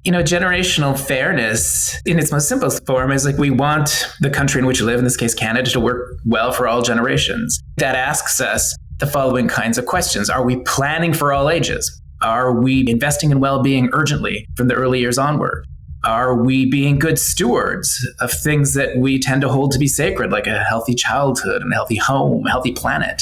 Generational fairness in its most simplest form is like we want the country in which we live, in this case, Canada, to work well for all generations. That asks us the following kinds of questions. Are we planning for all ages? Are we investing in well-being urgently from the early years onward? Are we being good stewards of things that we tend to hold to be sacred, like a healthy childhood and a healthy home, a healthy planet?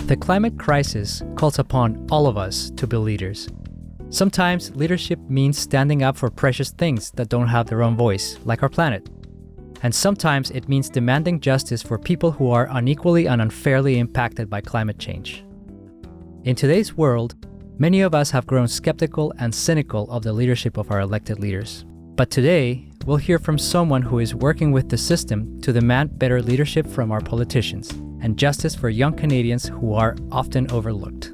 The climate crisis calls upon all of us to be leaders. Sometimes leadership means standing up for precious things that don't have their own voice, like our planet. And sometimes it means demanding justice for people who are unequally and unfairly impacted by climate change. In today's world, many of us have grown skeptical and cynical of the leadership of our elected leaders. But today, we'll hear from someone who is working with the system to demand better leadership from our politicians and justice for young Canadians who are often overlooked.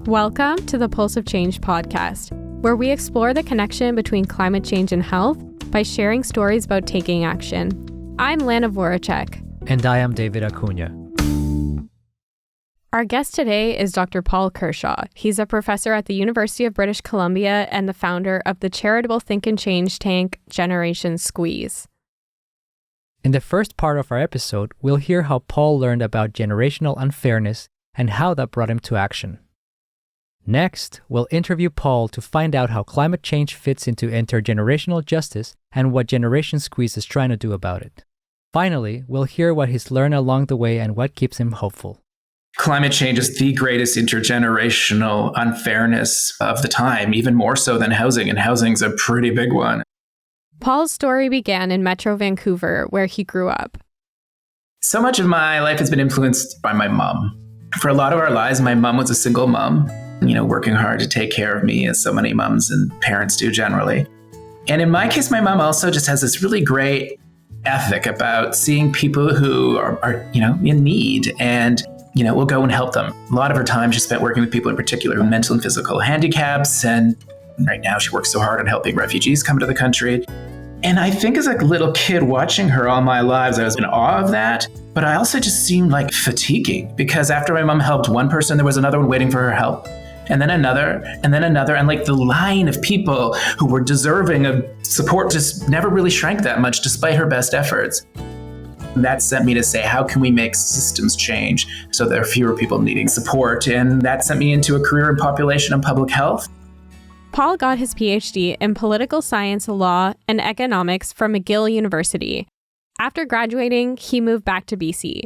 Welcome to the Pulse of Change podcast, where we explore the connection between climate change and health by sharing stories about taking action. I'm Lana Voracek. And I am David Acuna. Our guest today is Dr. Paul Kershaw. He's a professor at the University of British Columbia and the founder of the charitable think and change tank Generation Squeeze. In the first part of our episode, we'll hear how Paul learned about generational unfairness and how that brought him to action. Next, we'll interview Paul to find out how climate change fits into intergenerational justice and what Generation Squeeze is trying to do about it. Finally, we'll hear what he's learned along the way and what keeps him hopeful. Climate change is the greatest intergenerational unfairness of the time, even more so than housing, and housing's a pretty big one. Paul's story began in Metro Vancouver, where he grew up. So much of my life has been influenced by my mom. For a lot of our lives, my mom was a single mom, working hard to take care of me, as so many moms and parents do generally. And in my case, my mom also just has this really great ethic about seeing people who are in need and we'll go and help them. A lot of her time she spent working with people in particular with mental and physical handicaps. And right now she works so hard on helping refugees come to the country. And I think as a little kid watching her all my lives, I was in awe of that. But I also just seemed like fatiguing because after my mom helped one person, there was another one waiting for her help. And then another, and then another. And like the line of people who were deserving of support just never really shrank that much despite her best efforts. And that sent me to say, how can we make systems change so there are fewer people needing support? And that sent me into a career in population and public health. Paul got his PhD in political science, law, and economics from McGill University. After graduating, he moved back to BC.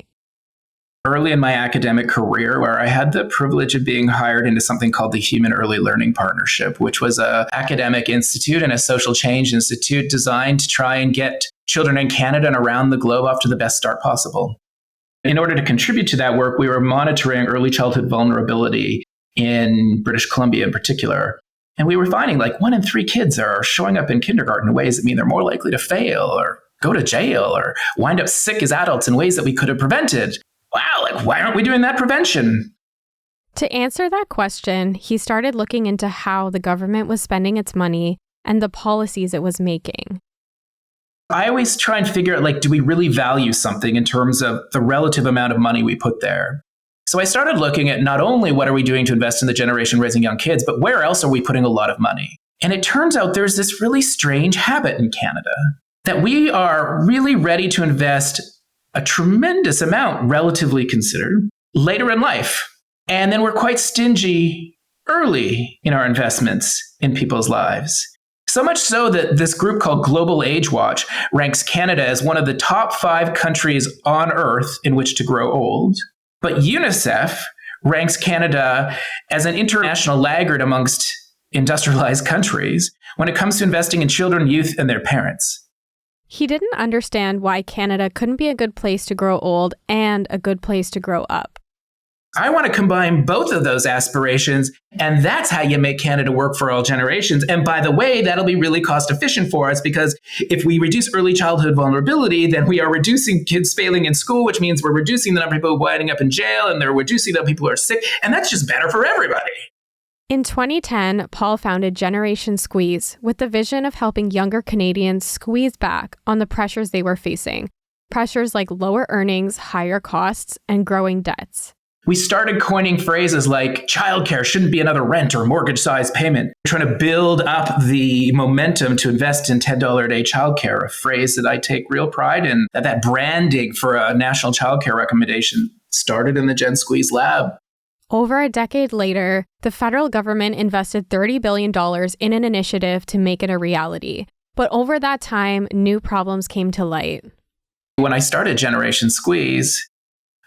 Early in my academic career, where I had the privilege of being hired into something called the Human Early Learning Partnership, which was an academic institute and a social change institute designed to try and get children in Canada and around the globe off to the best start possible. In order to contribute to that work, we were monitoring early childhood vulnerability in British Columbia in particular. And we were finding like 1 in 3 kids are showing up in kindergarten in ways that mean they're more likely to fail or go to jail or wind up sick as adults in ways that we could have prevented. Wow, like why aren't we doing that prevention? To answer that question, he started looking into how the government was spending its money and the policies it was making. I always try and figure out, like, do we really value something in terms of the relative amount of money we put there? So I started looking at not only what are we doing to invest in the generation raising young kids, but where else are we putting a lot of money? And it turns out there's this really strange habit in Canada that we are really ready to invest a tremendous amount, relatively considered, later in life. And then we're quite stingy early in our investments in people's lives. So much so that this group called Global Age Watch ranks Canada as one of the top 5 countries on Earth in which to grow old. But UNICEF ranks Canada as an international laggard amongst industrialized countries when it comes to investing in children, youth, and their parents. He didn't understand why Canada couldn't be a good place to grow old and a good place to grow up. I want to combine both of those aspirations, and that's how you make Canada work for all generations. And by the way, that'll be really cost efficient for us because if we reduce early childhood vulnerability, then we are reducing kids failing in school, which means we're reducing the number of people winding up in jail, and they're reducing the people who are sick, and that's just better for everybody. In 2010, Paul founded Generation Squeeze with the vision of helping younger Canadians squeeze back on the pressures they were facing. Pressures like lower earnings, higher costs, and growing debts. We started coining phrases like childcare shouldn't be another rent or mortgage-sized payment, trying to build up the momentum to invest in $10 a day childcare, a phrase that I take real pride in. That branding for a national childcare recommendation started in the Gen Squeeze lab. Over a decade later, the federal government invested $30 billion in an initiative to make it a reality. But over that time, new problems came to light. When I started Generation Squeeze,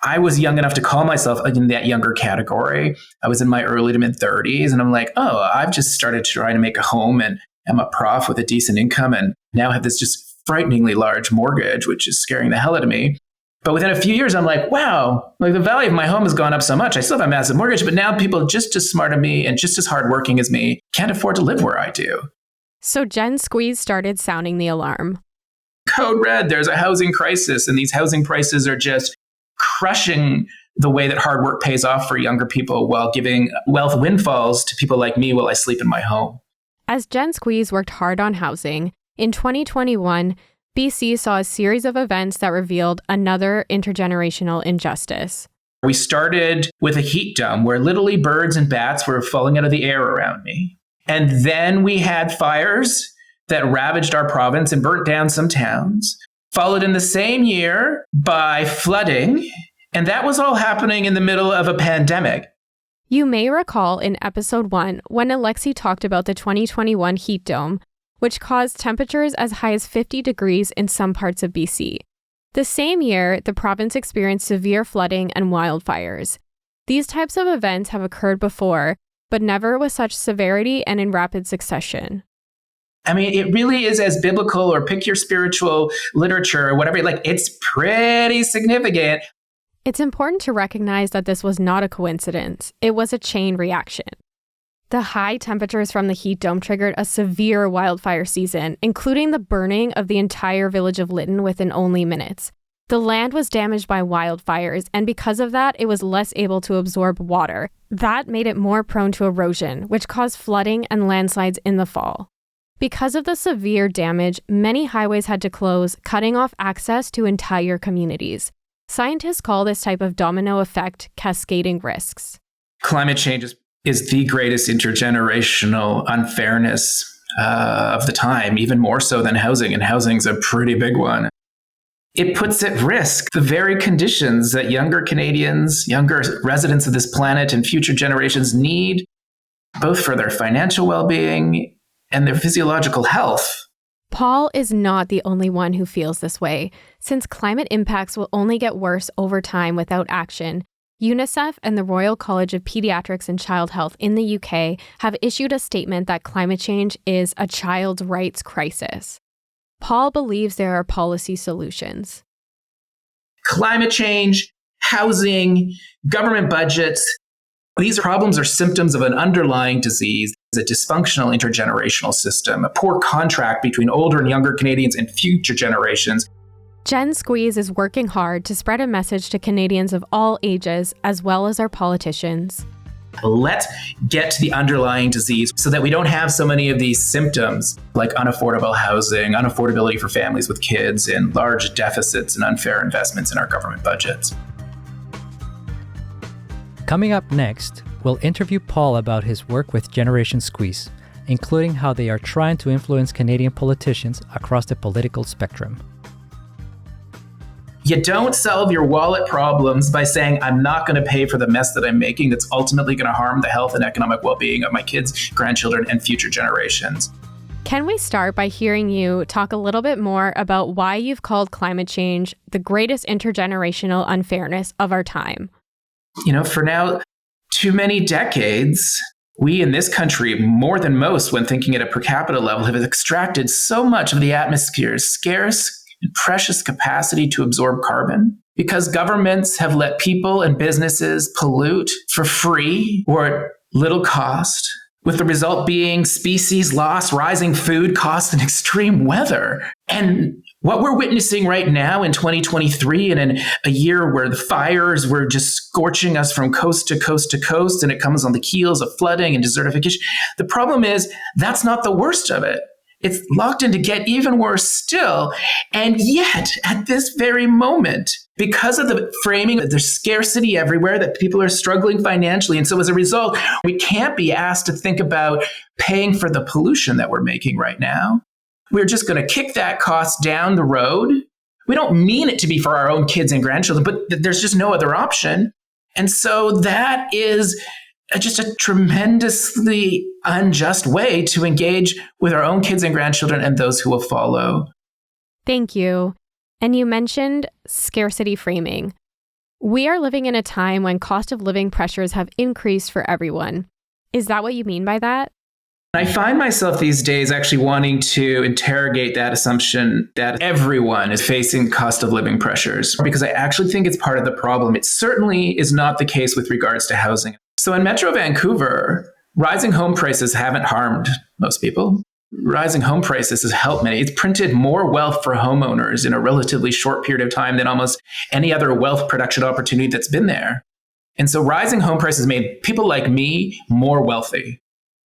I was young enough to call myself in that younger category. I was in my early to mid 30s, and I'm like, oh, I've just started trying to make a home and I'm a prof with a decent income and now have this just frighteningly large mortgage, which is scaring the hell out of me. But within a few years, I'm like, wow, like the value of my home has gone up so much. I still have a massive mortgage, but now people just as smart as me and just as hardworking as me can't afford to live where I do. So Gen Squeeze started sounding the alarm. Code red, there's a housing crisis, and these housing prices are just crushing the way that hard work pays off for younger people while giving wealth windfalls to people like me while I sleep in my home. As Gen Squeeze worked hard on housing, in 2021, BC saw a series of events that revealed another intergenerational injustice. We started with a heat dome where literally birds and bats were falling out of the air around me. And then we had fires that ravaged our province and burnt down some towns, followed in the same year by flooding. And that was all happening in the middle of a pandemic. You may recall in episode 1 when Alexi talked about the 2021 heat dome, which caused temperatures as high as 50 degrees in some parts of BC. The same year, the province experienced severe flooding and wildfires. These types of events have occurred before, but never with such severity and in rapid succession. I mean, it really is as biblical, or pick your spiritual literature or whatever, like it's pretty significant. It's important to recognize that this was not a coincidence. It was a chain reaction. The high temperatures from the heat dome triggered a severe wildfire season, including the burning of the entire village of Lytton within only minutes. The land was damaged by wildfires, and because of that, it was less able to absorb water. That made it more prone to erosion, which caused flooding and landslides in the fall. Because of the severe damage, many highways had to close, cutting off access to entire communities. Scientists call this type of domino effect cascading risks. Climate change is the greatest intergenerational unfairness of the time, even more so than housing, and housing's a pretty big one. It puts at risk the very conditions that younger Canadians, younger residents of this planet and future generations need, both for their financial well-being and their physiological health. Paul is not the only one who feels this way. Since climate impacts will only get worse over time without action, UNICEF and the Royal College of Pediatrics and Child Health in the UK have issued a statement that climate change is a child's rights crisis. Paul believes there are policy solutions. Climate change, housing, government budgets, these problems are symptoms of an underlying disease, a dysfunctional intergenerational system, a poor contract between older and younger Canadians and future generations. Gen Squeeze is working hard to spread a message to Canadians of all ages, as well as our politicians. Let's get to the underlying disease so that we don't have so many of these symptoms like unaffordable housing, unaffordability for families with kids, and large deficits and unfair investments in our government budgets. Coming up next, we'll interview Paul about his work with Generation Squeeze, including how they are trying to influence Canadian politicians across the political spectrum. You don't solve your wallet problems by saying, I'm not going to pay for the mess that I'm making that's ultimately going to harm the health and economic well-being of my kids, grandchildren, and future generations. Can we start by hearing you talk a little bit more about why you've called climate change the greatest intergenerational unfairness of our time? You know, for now, too many decades, we in this country, more than most when thinking at a per capita level, have extracted so much of the atmosphere's scarce and precious capacity to absorb carbon because governments have let people and businesses pollute for free or at little cost, with the result being species loss, rising food costs, and extreme weather. And What we're witnessing right now in 2023, and in a year where the fires were just scorching us from coast to coast to coast, and it comes on the heels of flooding and desertification. The problem is that's not the worst of it. It's locked in to get even worse still. And yet, at this very moment, because of the framing that there's scarcity everywhere, that people are struggling financially. And so as a result, we can't be asked to think about paying for the pollution that we're making right now. We're just going to kick that cost down the road. We don't mean it to be for our own kids and grandchildren, but there's just no other option. And so that is just a tremendously unjust way to engage with our own kids and grandchildren and those who will follow. Thank you. And you mentioned scarcity framing. We are living in a time when cost of living pressures have increased for everyone. Is that what you mean by that? I find myself these days actually wanting to interrogate that assumption that everyone is facing cost of living pressures, because I actually think it's part of the problem. It certainly is not the case with regards to housing. So in Metro Vancouver, rising home prices haven't harmed most people. Rising home prices has helped many. It's printed more wealth for homeowners in a relatively short period of time than almost any other wealth production opportunity that's been there. And so rising home prices made people like me more wealthy.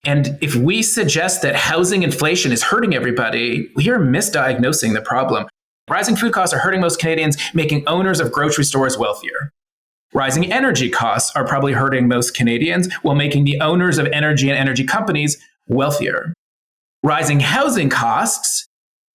And if we suggest that housing inflation is hurting everybody, we are misdiagnosing the problem. Rising food costs are hurting most Canadians, making owners of grocery stores wealthier. Rising energy costs are probably hurting most Canadians, while making the owners of energy and energy companies wealthier. Rising housing costs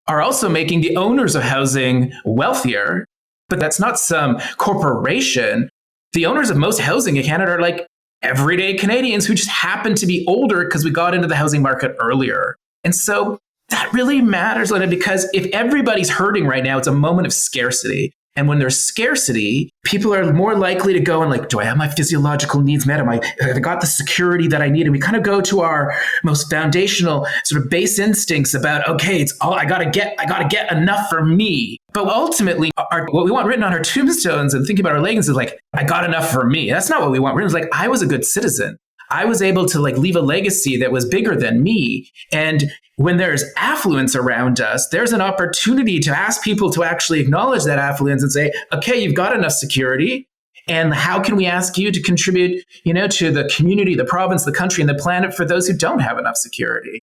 are also making the owners of housing wealthier, but that's not some corporation. The owners of most housing in Canada are like everyday Canadians who just happen to be older because we got into the housing market earlier. And so that really matters, Linda, because if everybody's hurting right now, it's a moment of scarcity. And when there's scarcity, people are more likely to go and like, do I have my physiological needs met? Have I got the security that I need? And we kind of go to our most foundational sort of base instincts about, okay, it's all I gotta get enough for me. But ultimately, what we want written on our tombstones and thinking about our legacies is like, I got enough for me. That's not what we want written. It's like, I was a good citizen. I was able to like leave a legacy that was bigger than me. And when there's affluence around us, there's an opportunity to ask people to actually acknowledge that affluence and say, okay, you've got enough security. And how can we ask you to contribute, to the community, the province, the country, and the planet for those who don't have enough security?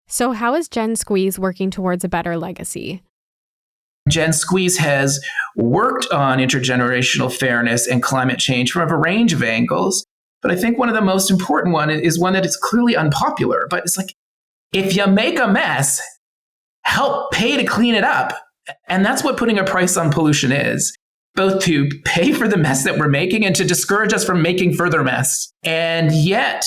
So how is Gen Squeeze working towards a better legacy? Gen Squeeze has worked on intergenerational fairness and climate change from a range of angles. But I think one of the most important one is one that is clearly unpopular. But it's like, if you make a mess, help pay to clean it up. And that's what putting a price on pollution is, both to pay for the mess that we're making and to discourage us from making further mess. And yet,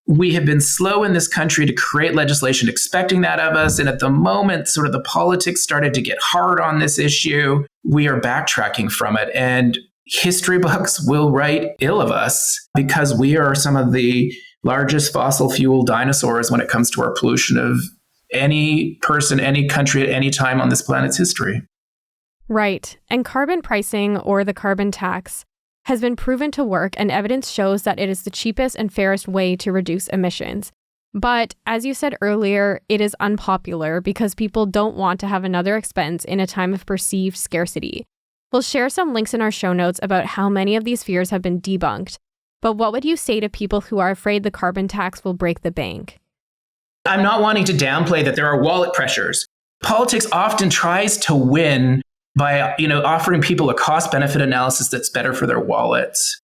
we have been slow in this country to create legislation expecting that of us. And at the moment, sort of the politics started to get hard on this issue. We are backtracking from it. And history books will write ill of us because we are some of the largest fossil fuel dinosaurs when it comes to our pollution of any person, any country at any time on this planet's history. Right. And carbon pricing, or the carbon tax, has been proven to work, and evidence shows that it is the cheapest and fairest way to reduce emissions. But as you said earlier, it is unpopular because people don't want to have another expense in a time of perceived scarcity. We'll share some links in our show notes about how many of these fears have been debunked. But what would you say to people who are afraid the carbon tax will break the bank? I'm not wanting to downplay that there are wallet pressures. Politics often tries to win by, offering people a cost-benefit analysis that's better for their wallets.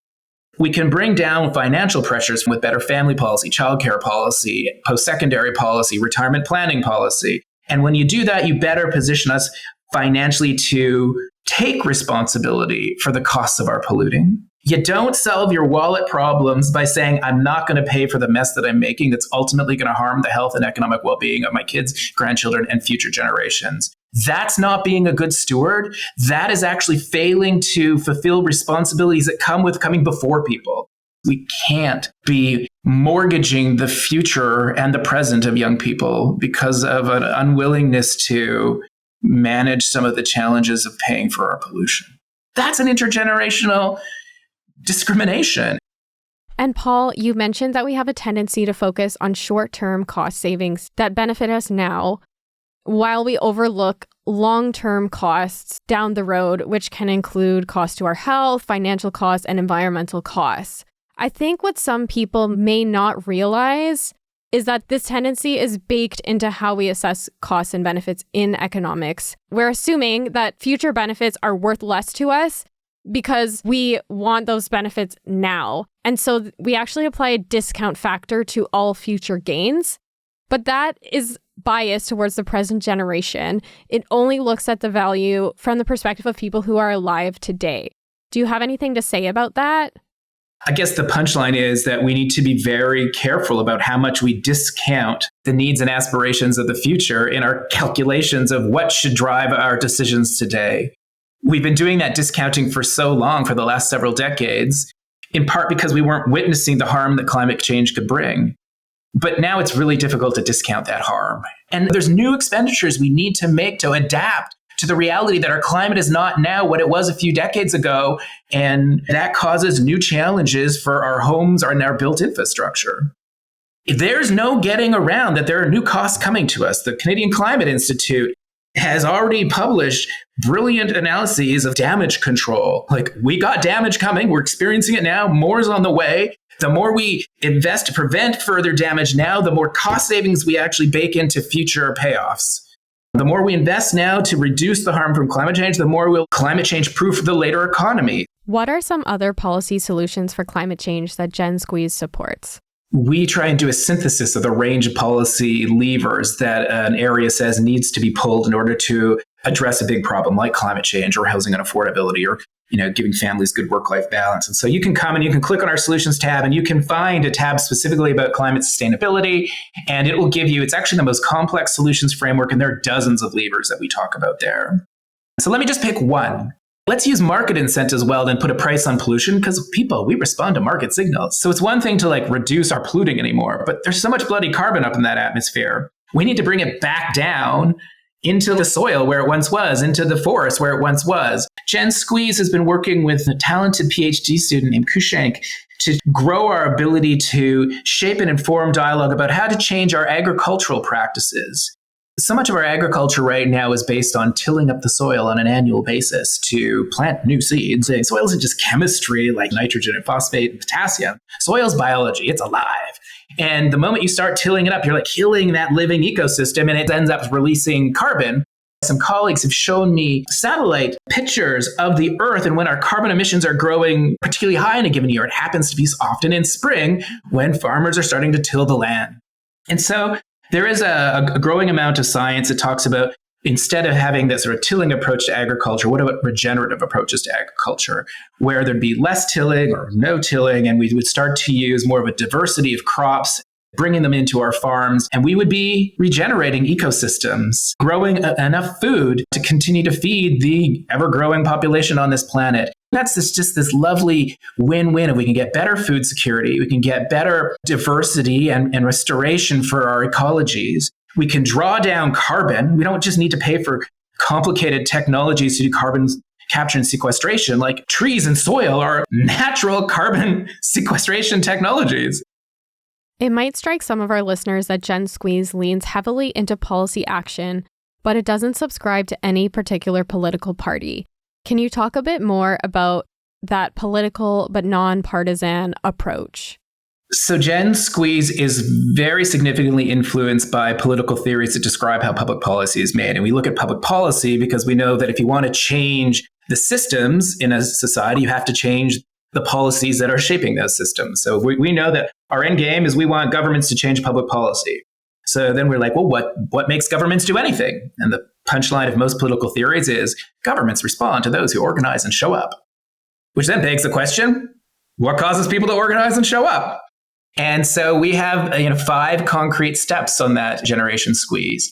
We can bring down financial pressures with better family policy, childcare policy, post-secondary policy, retirement planning policy. And when you do that, you better position us financially to take responsibility for the costs of our polluting. You don't solve your wallet problems by saying, I'm not going to pay for the mess that I'm making that's ultimately going to harm the health and economic well-being of my kids, grandchildren, and future generations. That's not being a good steward. That is actually failing to fulfill responsibilities that come with coming before people. We can't be mortgaging the future and the present of young people because of an unwillingness to manage some of the challenges of paying for our pollution. That's an intergenerational discrimination. And Paul, you mentioned that we have a tendency to focus on short-term cost savings that benefit us now. while we overlook long-term costs down the road, which can include costs to our health, financial costs, and environmental costs. I think what some people may not realize is that this tendency is baked into how we assess costs and benefits in economics. We're assuming that future benefits are worth less to us because we want those benefits now. And so we actually apply a discount factor to all future gains. But that is biased towards the present generation. It only looks at the value from the perspective of people who are alive today. Do you have anything to say about that? I guess the punchline is that we need to be very careful about how much we discount the needs and aspirations of the future in our calculations of what should drive our decisions today. We've been doing that discounting for so long, for the last several decades, in part because we weren't witnessing the harm that climate change could bring. But now it's really difficult to discount that harm. And there's new expenditures we need to make to adapt to the reality that our climate is not now what it was a few decades ago. And that causes new challenges for our homes and our built infrastructure. There's no getting around that there are new costs coming to us. The Canadian Climate Institute has already published brilliant analyses of damage control. Like, we got damage coming, we're experiencing it now, more is on the way. The more we invest to prevent further damage now, the more cost savings we actually bake into future payoffs. The more we invest now to reduce the harm from climate change, the more we'll climate change proof the later economy. What are some other policy solutions for climate change that Gen Squeeze supports? We try and do a synthesis of the range of policy levers that an area says needs to be pulled in order to address a big problem like climate change or housing unaffordability or giving families good work-life balance. And so you can come and you can click on our solutions tab and you can find a tab specifically about climate sustainability, and it will give you, it's actually the most complex solutions framework, and there are dozens of levers that we talk about there. So let me just pick one. Let's use market incentives well, then put a price on pollution, because we respond to market signals. So it's one thing to reduce our polluting anymore, but there's so much bloody carbon up in that atmosphere. We need to bring it back down into the soil where it once was, into the forest where it once was. Gen Squeeze has been working with a talented PhD student named Kushank to grow our ability to shape and inform dialogue about how to change our agricultural practices. So much of our agriculture right now is based on tilling up the soil on an annual basis to plant new seeds. And soil isn't just chemistry like nitrogen and phosphate and potassium. Soil's biology, it's alive. And the moment you start tilling it up, you're killing that living ecosystem, and it ends up releasing carbon. Some colleagues have shown me satellite pictures of the Earth and when our carbon emissions are growing particularly high in a given year. It happens to be often in spring when farmers are starting to till the land. And so there is a growing amount of science that talks about, instead of having this sort of tilling approach to agriculture, what about regenerative approaches to agriculture, where there'd be less tilling or no tilling, and we would start to use more of a diversity of crops, bringing them into our farms, and we would be regenerating ecosystems, growing enough food to continue to feed the ever-growing population on this planet. That's just this lovely win-win. If we can get better food security, we can get better diversity and restoration for our ecologies. We can draw down carbon. We don't just need to pay for complicated technologies to do carbon capture and sequestration. Like trees and soil are natural carbon sequestration technologies. It might strike some of our listeners that Gen Squeeze leans heavily into policy action, but it doesn't subscribe to any particular political party. Can you talk a bit more about that political but non-partisan approach? So Gen Squeeze is very significantly influenced by political theories that describe how public policy is made. And we look at public policy because we know that if you want to change the systems in a society, you have to change the policies that are shaping those systems. So we know that our end game is we want governments to change public policy. So then we're like, well, what makes governments do anything? And the punchline of most political theories is governments respond to those who organize and show up, which then begs the question, what causes people to organize and show up? And so we have 5 concrete steps on that generation squeeze.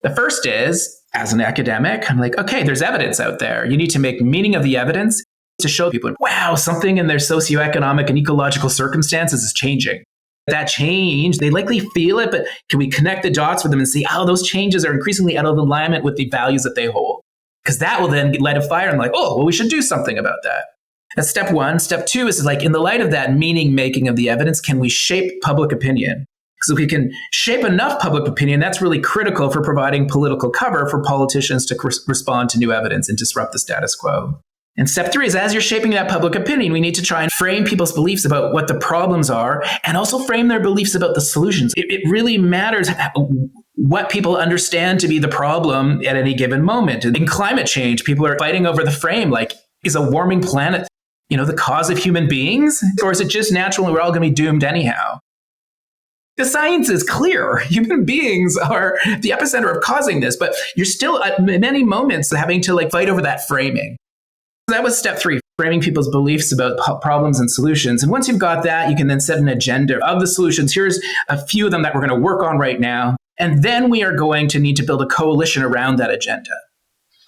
The first is, as an academic, I'm like, okay, there's evidence out there. You need to make meaning of the evidence to show people, wow, something in their socioeconomic and ecological circumstances is changing. That change, they likely feel it, but can we connect the dots for them and see how those changes are increasingly out of alignment with the values that they hold? Because that will then light a fire and we should do something about that. That's step 1. Step 2 is in the light of that meaning making of the evidence, can we shape public opinion? So if we can shape enough public opinion, that's really critical for providing political cover for politicians to respond to new evidence and disrupt the status quo. And step 3 is, as you're shaping that public opinion, we need to try and frame people's beliefs about what the problems are and also frame their beliefs about the solutions. It really matters what people understand to be the problem at any given moment. In climate change, people are fighting over the frame, like, is a warming planet, the cause of human beings? Or is it just natural and we're all going to be doomed anyhow? The science is clear. Human beings are the epicenter of causing this, but you're still at many moments having to fight over that framing. That was step 3, framing people's beliefs about problems and solutions. And once you've got that, you can then set an agenda of the solutions. Here's a few of them that we're going to work on right now. And then we are going to need to build a coalition around that agenda.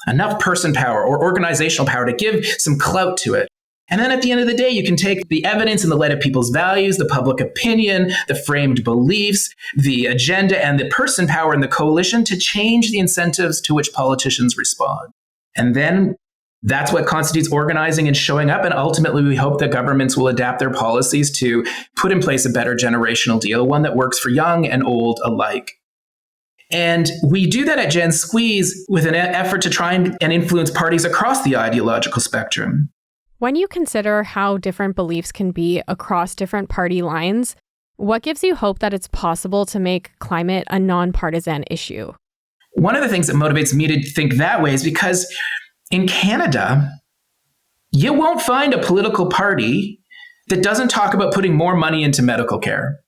Enough person power or organizational power to give some clout to it. And then at the end of the day, you can take the evidence in the light of people's values, the public opinion, the framed beliefs, the agenda, and the person power in the coalition to change the incentives to which politicians respond. And then that's what constitutes organizing and showing up. And ultimately, we hope that governments will adapt their policies to put in place a better generational deal, one that works for young and old alike. And we do that at Gen Squeeze with an effort to try and influence parties across the ideological spectrum. When you consider how different beliefs can be across different party lines, what gives you hope that it's possible to make climate a nonpartisan issue? One of the things that motivates me to think that way is because in Canada, you won't find a political party that doesn't talk about putting more money into medical care.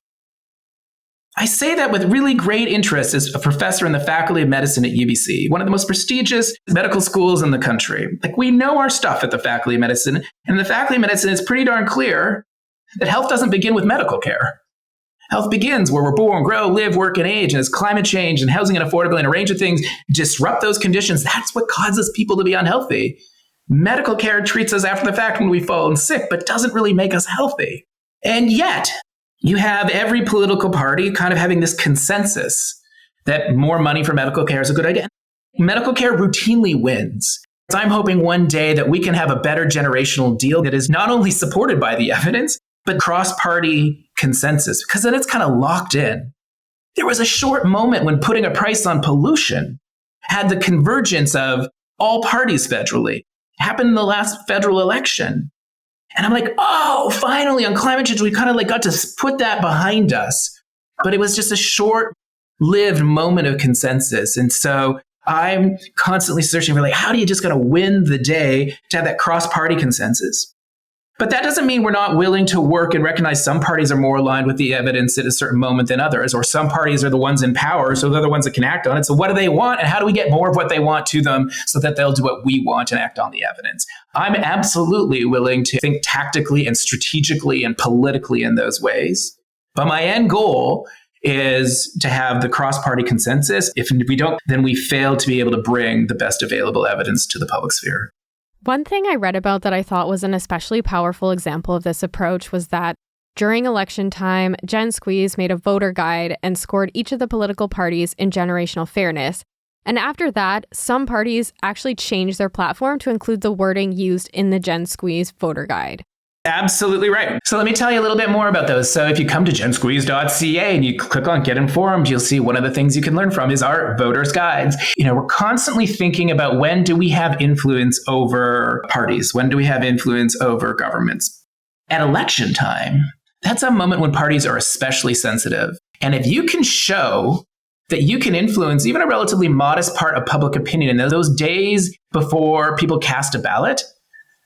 I say that with really great interest as a professor in the Faculty of Medicine at UBC, one of the most prestigious medical schools in the country. We know our stuff at the Faculty of Medicine, and the Faculty of Medicine is pretty darn clear that health doesn't begin with medical care. Health begins where we're born, grow, live, work, and age. And as climate change and housing unaffordability and a range of things disrupt those conditions, that's what causes people to be unhealthy. Medical care treats us after the fact when we've fallen sick, but doesn't really make us healthy. And yet, you have every political party kind of having this consensus that more money for medical care is a good idea. Medical care routinely wins. So I'm hoping one day that we can have a better generational deal that is not only supported by the evidence, but cross-party consensus, because then it's kind of locked in. There was a short moment when putting a price on pollution had the convergence of all parties federally. It happened in the last federal election. And I'm like, oh, finally on climate change, we kind of got to put that behind us. But it was just a short-lived moment of consensus. And so I'm constantly searching for how do you just kind of win the day to have that cross-party consensus? But that doesn't mean we're not willing to work and recognize some parties are more aligned with the evidence at a certain moment than others, or some parties are the ones in power, so they're the ones that can act on it. So what do they want, and how do we get more of what they want to them so that they'll do what we want and act on the evidence? I'm absolutely willing to think tactically and strategically and politically in those ways. But my end goal is to have the cross-party consensus. If we don't, then we fail to be able to bring the best available evidence to the public sphere. One thing I read about that I thought was an especially powerful example of this approach was that during election time, Gen Squeeze made a voter guide and scored each of the political parties in generational fairness. And after that, some parties actually changed their platform to include the wording used in the Gen Squeeze voter guide. Absolutely right. So let me tell you a little bit more about those. So if you come to gensqueeze.ca and you click on Get Informed, you'll see one of the things you can learn from is our voters' guides. We're constantly thinking about when do we have influence over parties? When do we have influence over governments? At election time, that's a moment when parties are especially sensitive. And if you can show that you can influence even a relatively modest part of public opinion in those days before people cast a ballot,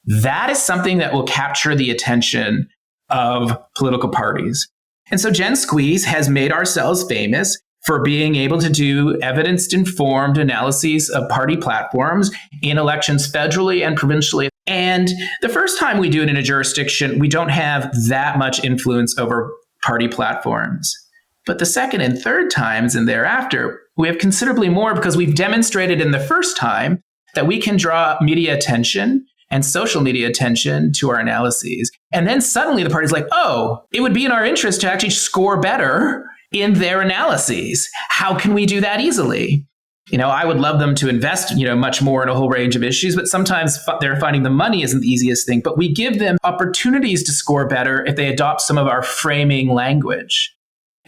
that is something that will capture the attention of political parties. And so Gen Squeeze has made ourselves famous for being able to do evidence-informed analyses of party platforms in elections federally and provincially. And the first time we do it in a jurisdiction, we don't have that much influence over party platforms. But the second and third times and thereafter, we have considerably more because we've demonstrated in the first time that we can draw media attention and social media attention to our analyses. And then suddenly the party's like, oh, it would be in our interest to actually score better in their analyses. How can we do that easily? I would love them to invest, much more in a whole range of issues, but sometimes they're finding the money isn't the easiest thing. But we give them opportunities to score better if they adopt some of our framing language.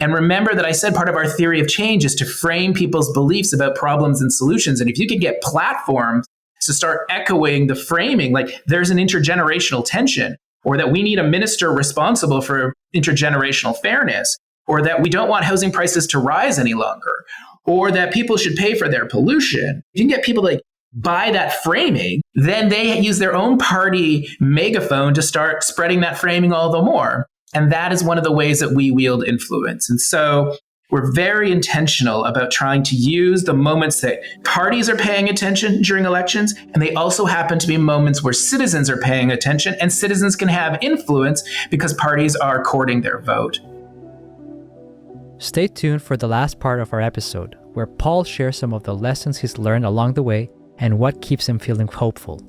And remember that I said part of our theory of change is to frame people's beliefs about problems and solutions. And if you could get platforms to start echoing the framing, like there's an intergenerational tension, or that we need a minister responsible for intergenerational fairness, or that we don't want housing prices to rise any longer, or that people should pay for their pollution. If you can get people to buy that framing, then they use their own party megaphone to start spreading that framing all the more. And that is one of the ways that we wield influence. And so we're very intentional about trying to use the moments that parties are paying attention during elections, and they also happen to be moments where citizens are paying attention, and citizens can have influence because parties are courting their vote. Stay tuned for the last part of our episode, where Paul shares some of the lessons he's learned along the way and what keeps him feeling hopeful.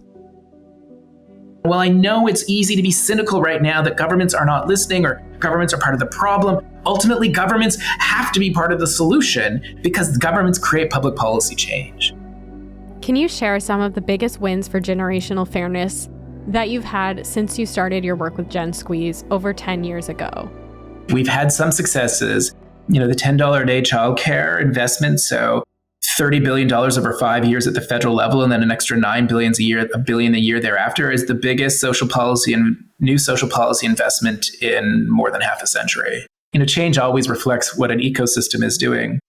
Well, I know it's easy to be cynical right now that governments are not listening or governments are part of the problem. Ultimately, governments have to be part of the solution because governments create public policy change. Can you share some of the biggest wins for generational fairness that you've had since you started your work with Gen Squeeze over 10 years ago? We've had some successes. The $10 a day childcare investment, so $30 billion over 5 years at the federal level, and then an extra $9 billion a year thereafter is the biggest social policy and new social policy investment in more than half a century. Change always reflects what an ecosystem is doing.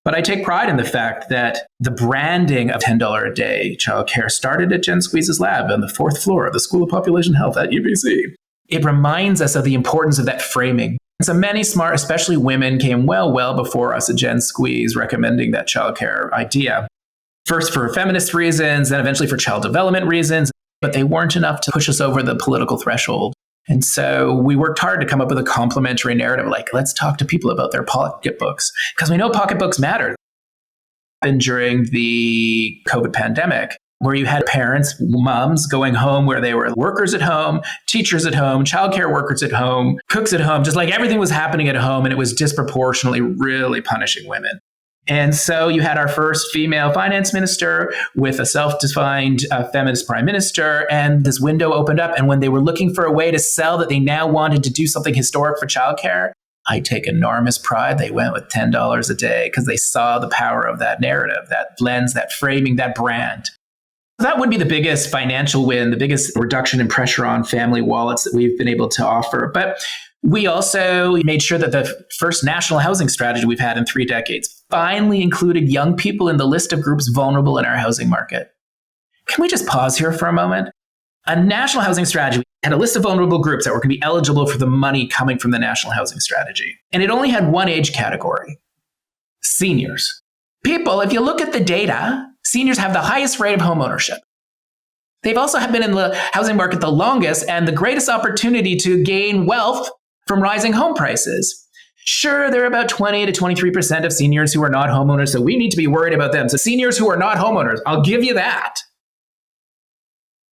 But I take pride in the fact that the branding of $10 a day childcare started at Gen Squeeze's lab on the 4th floor of the School of Population Health at UBC. It reminds us of the importance of that framing. So many smart, especially women, came well before us at Gen Squeeze recommending that childcare idea. First for feminist reasons, then eventually for child development reasons, but they weren't enough to push us over the political threshold. And so we worked hard to come up with a complementary narrative, like let's talk to people about their pocketbooks, because we know pocketbooks matter. And during the COVID pandemic, where you had parents, moms going home where they were workers at home, teachers at home, childcare workers at home, cooks at home, just like everything was happening at home, and it was disproportionately really punishing women. And so you had our first female finance minister with a self-defined feminist prime minister, and this window opened up. And when they were looking for a way to sell that they now wanted to do something historic for childcare, I take enormous pride they went with $10 a day because they saw the power of that narrative, that lens, that framing, that brand. That would be the biggest financial win, the biggest reduction in pressure on family wallets that we've been able to offer. But we also made sure that the first national housing strategy we've had in 3 decades finally included young people in the list of groups vulnerable in our housing market. Can we just pause here for a moment? A national housing strategy had a list of vulnerable groups that were going to be eligible for the money coming from the national housing strategy. And it only had one age category: seniors. People, if you look at the data, seniors have the highest rate of home ownership. They've also been in the housing market the longest and the greatest opportunity to gain wealth from rising home prices. Sure, there are about 20 to 23% of seniors who are not homeowners, so we need to be worried about them. So seniors who are not homeowners, I'll give you that.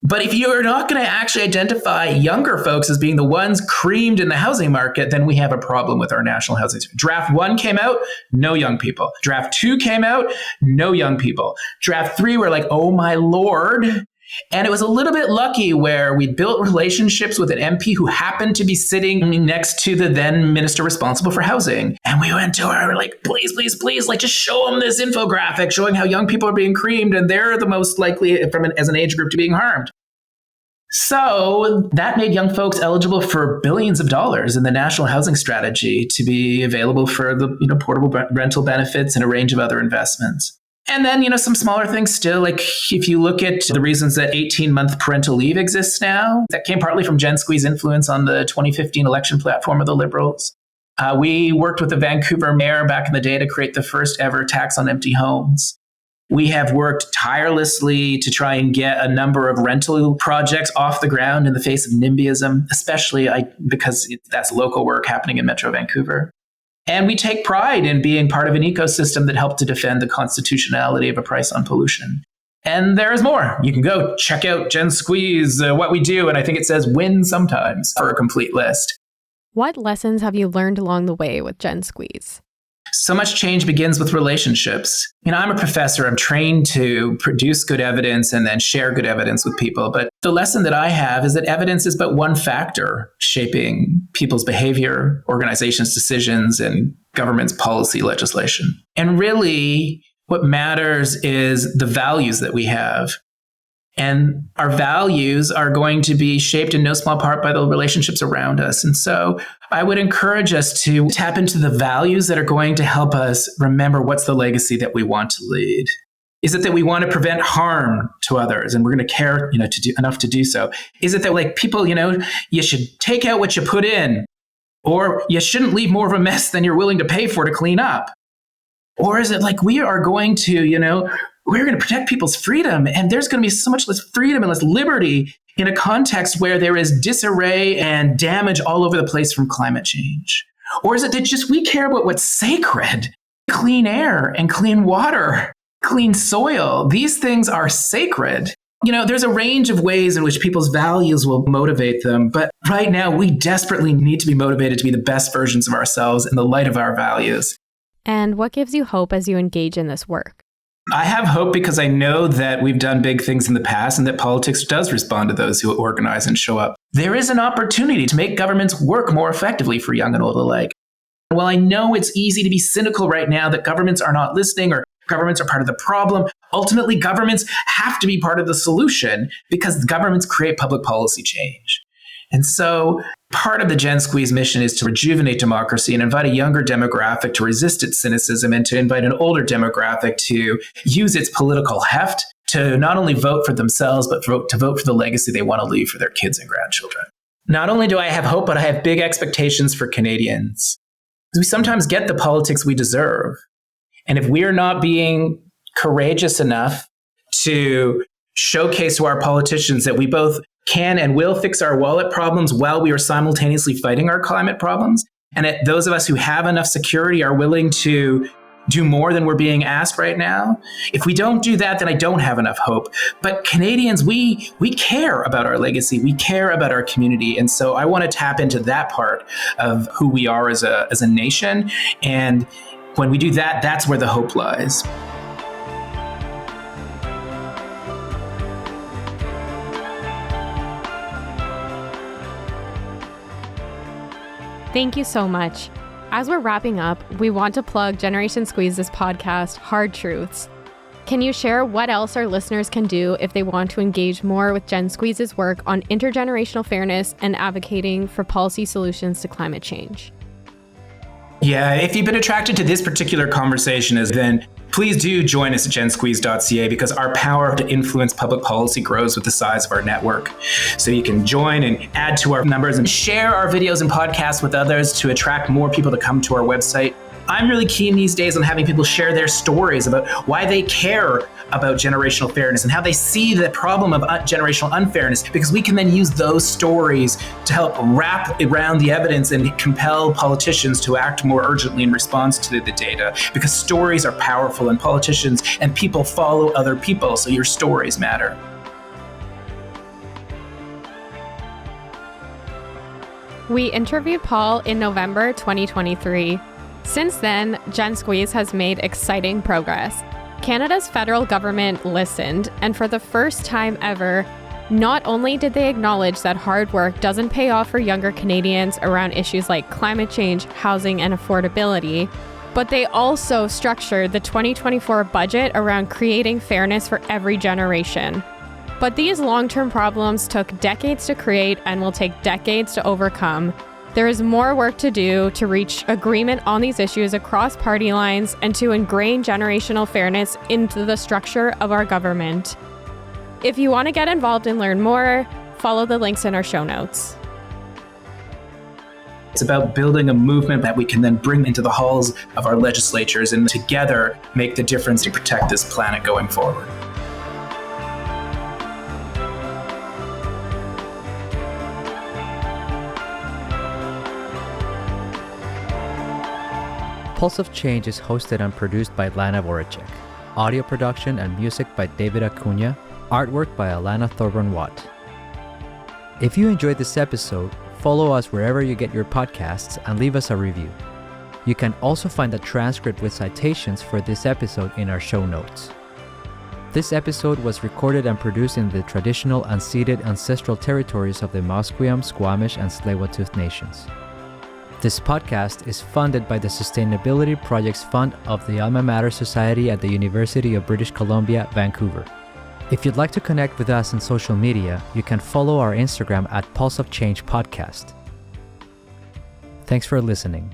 But if you're not going to actually identify younger folks as being the ones creamed in the housing market, then we have a problem with our national housing. Draft 1 came out, no young people. Draft 2 came out, no young people. Draft 3, we're like, oh my Lord. And it was a little bit lucky where we built relationships with an MP who happened to be sitting next to the then minister responsible for housing. And we went to her, like, please, like just show them this infographic showing how young people are being creamed and they're the most likely as an age group to being harmed. So that made young folks eligible for billions of dollars in the national housing strategy to be available for the portable rental benefits and a range of other investments. And then, some smaller things still, like if you look at the reasons that 18-month parental leave exists now, that came partly from Gen Squeeze's influence on the 2015 election platform of the Liberals. We worked with the Vancouver mayor back in the day to create the first ever tax on empty homes. We have worked tirelessly to try and get a number of rental projects off the ground in the face of NIMBYism, especially because that's local work happening in Metro Vancouver. And we take pride in being part of an ecosystem that helped to defend the constitutionality of a price on pollution. And there is more. You can go check out Gen Squeeze, what we do, and I think it says win sometimes for a complete list. What lessons have you learned along the way with Gen Squeeze? So much change begins with relationships. I'm a professor. I'm trained to produce good evidence and then share good evidence with people. But the lesson that I have is that evidence is but one factor shaping people's behavior, organizations' decisions, and government's policy legislation. And really, what matters is the values that we have. And our values are going to be shaped in no small part by the relationships around us. And so I would encourage us to tap into the values that are going to help us remember what's the legacy that we want to lead. Is it that we want to prevent harm to others and we're going to care, to do enough to do so? Is it that like people, you should take out what you put in, or you shouldn't leave more of a mess than you're willing to pay for to clean up? Or is it like we are going to, we're going to protect people's freedom, and there's going to be so much less freedom and less liberty in a context where there is disarray and damage all over the place from climate change? Or is it that just we care about what's sacred? Clean air and clean water, clean soil. These things are sacred. There's a range of ways in which people's values will motivate them, but right now we desperately need to be motivated to be the best versions of ourselves in the light of our values. And what gives you hope as you engage in this work? I have hope because I know that we've done big things in the past and that politics does respond to those who organize and show up. There is an opportunity to make governments work more effectively for young and old alike. While I know it's easy to be cynical right now that governments are not listening or governments are part of the problem, ultimately governments have to be part of the solution because governments create public policy change. And so part of the Gen Squeeze mission is to rejuvenate democracy and invite a younger demographic to resist its cynicism and to invite an older demographic to use its political heft to not only vote for themselves, but to vote for the legacy they want to leave for their kids and grandchildren. Not only do I have hope, but I have big expectations for Canadians. We sometimes get the politics we deserve. And if we're not being courageous enough to showcase to our politicians that we both can and will fix our wallet problems while we are simultaneously fighting our climate problems, and that those of us who have enough security are willing to do more than we're being asked right now, if we don't do that, then I don't have enough hope. But Canadians, we care about our legacy. We care about our community. And so I want to tap into that part of who we are as a nation. And when we do that, that's where the hope lies. Thank you so much. As we're wrapping up, we want to plug Generation Squeeze's podcast, Hard Truths. Can you share what else our listeners can do if they want to engage more with Gen Squeeze's work on intergenerational fairness and advocating for policy solutions to climate change? Yeah, if you've been attracted to this particular conversation, then please do join us at gensqueeze.ca because our power to influence public policy grows with the size of our network. So you can join and add to our numbers and share our videos and podcasts with others to attract more people to come to our website. I'm really keen these days on having people share their stories about why they care about generational fairness and how they see the problem of generational unfairness, because we can then use those stories to help wrap around the evidence and compel politicians to act more urgently in response to the data, because stories are powerful and politicians and people follow other people, so your stories matter. We interviewed Paul in November 2023. Since then, Gen Squeeze has made exciting progress. Canada's federal government listened, and for the first time ever, not only did they acknowledge that hard work doesn't pay off for younger Canadians around issues like climate change, housing, and affordability, but they also structured the 2024 budget around creating fairness for every generation. But these long-term problems took decades to create and will take decades to overcome. There is more work to do to reach agreement on these issues across party lines and to ingrain generational fairness into the structure of our government. If you want to get involved and learn more, follow the links in our show notes. It's about building a movement that we can then bring into the halls of our legislatures and together make the difference to protect this planet going forward. Pulse of Change is hosted and produced by Lana Voracek. Audio production and music by David Acuna. Artwork by Alana Thorburn-Watt. If you enjoyed this episode, follow us wherever you get your podcasts and leave us a review. You can also find a transcript with citations for this episode in our show notes. This episode was recorded and produced in the traditional unceded ancestral territories of the Musqueam, Squamish, and Tsleil-Waututh nations. This podcast is funded by the Sustainability Projects Fund of the Alma Mater Society at the University of British Columbia, Vancouver. If you'd like to connect with us on social media, you can follow our Instagram at Pulse of Change Podcast. Thanks for listening.